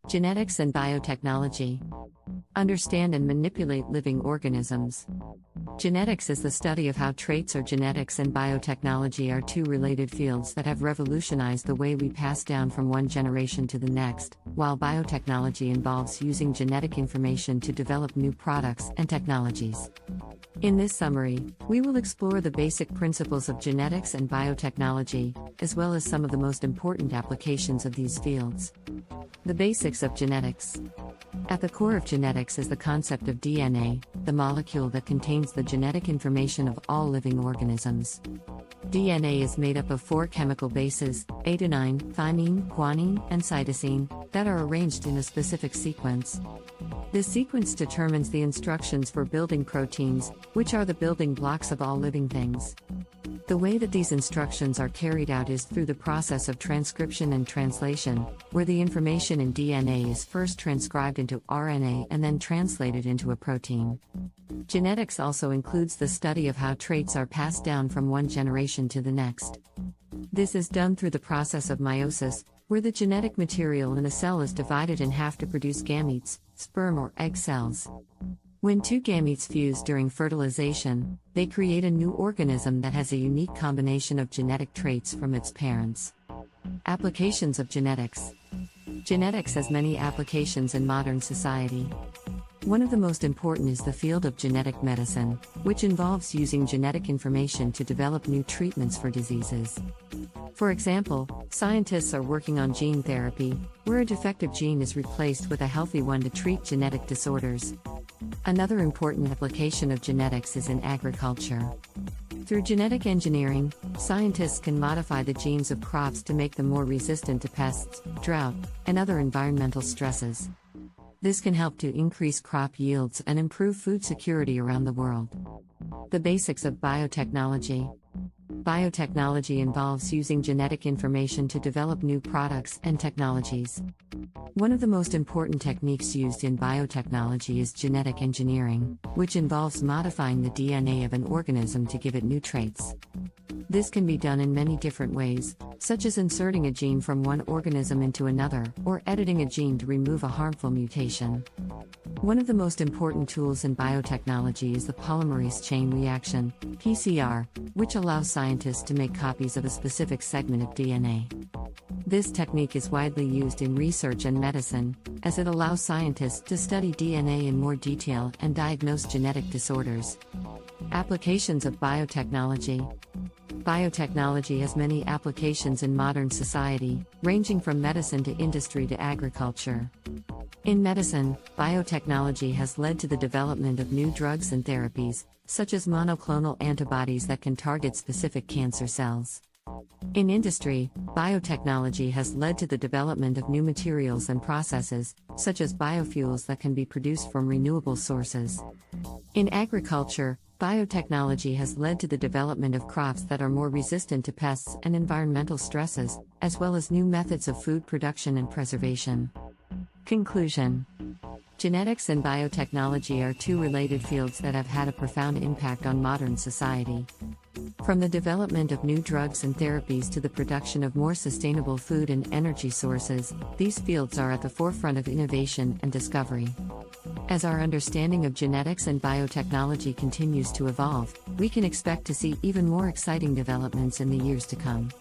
Genetics and biotechnology. Understand and manipulate living organisms. Genetics is the study of how traits or genetics, and biotechnology are two related fields that have revolutionized the way we pass down from one generation to the next, while biotechnology involves using genetic information to develop new products and technologies. In this summary, we will explore the basic principles of genetics and biotechnology, as well as some of the most important applications of these fields. The basics of genetics. At the core of genetics is the concept of DNA, the molecule that contains the genetic information of all living organisms. DNA is made up of 4 chemical bases, adenine, thymine, guanine, and cytosine, that are arranged in a specific sequence. This sequence determines the instructions for building proteins, which are the building blocks of all living things. The way that these instructions are carried out is through the process of transcription and translation, where the information in DNA is first transcribed into RNA and then translated into a protein. Genetics also includes the study of how traits are passed down from one generation to the next. This is done through the process of meiosis, where the genetic material in a cell is divided in half to produce gametes, sperm or egg cells. When 2 gametes fuse during fertilization, they create a new organism that has a unique combination of genetic traits from its parents. Applications of genetics. Genetics has many applications in modern society. One of the most important is the field of genetic medicine, which involves using genetic information to develop new treatments for diseases. For example, scientists are working on gene therapy, where a defective gene is replaced with a healthy one to treat genetic disorders. Another important application of genetics is in agriculture. Through genetic engineering, scientists can modify the genes of crops to make them more resistant to pests, drought, and other environmental stresses. This can help to increase crop yields and improve food security around the world. The basics of biotechnology. Biotechnology involves using genetic information to develop new products and technologies. One of the most important techniques used in biotechnology is genetic engineering, which involves modifying the DNA of an organism to give it new traits. This can be done in many different ways, such as inserting a gene from one organism into another, or editing a gene to remove a harmful mutation. One of the most important tools in biotechnology is the polymerase chain reaction, PCR, which allows scientists to make copies of a specific segment of DNA. This technique is widely used in research and medicine, as it allows scientists to study DNA in more detail and diagnose genetic disorders. Applications of biotechnology. Biotechnology has many applications in modern society, ranging from medicine to industry to agriculture. In medicine, biotechnology has led to the development of new drugs and therapies, such as monoclonal antibodies that can target specific cancer cells. In industry, biotechnology has led to the development of new materials and processes, such as biofuels that can be produced from renewable sources. In agriculture, biotechnology has led to the development of crops that are more resistant to pests and environmental stresses, as well as new methods of food production and preservation. Conclusion. Genetics and biotechnology are two related fields that have had a profound impact on modern society. From the development of new drugs and therapies to the production of more sustainable food and energy sources, these fields are at the forefront of innovation and discovery. As our understanding of genetics and biotechnology continues to evolve, we can expect to see even more exciting developments in the years to come.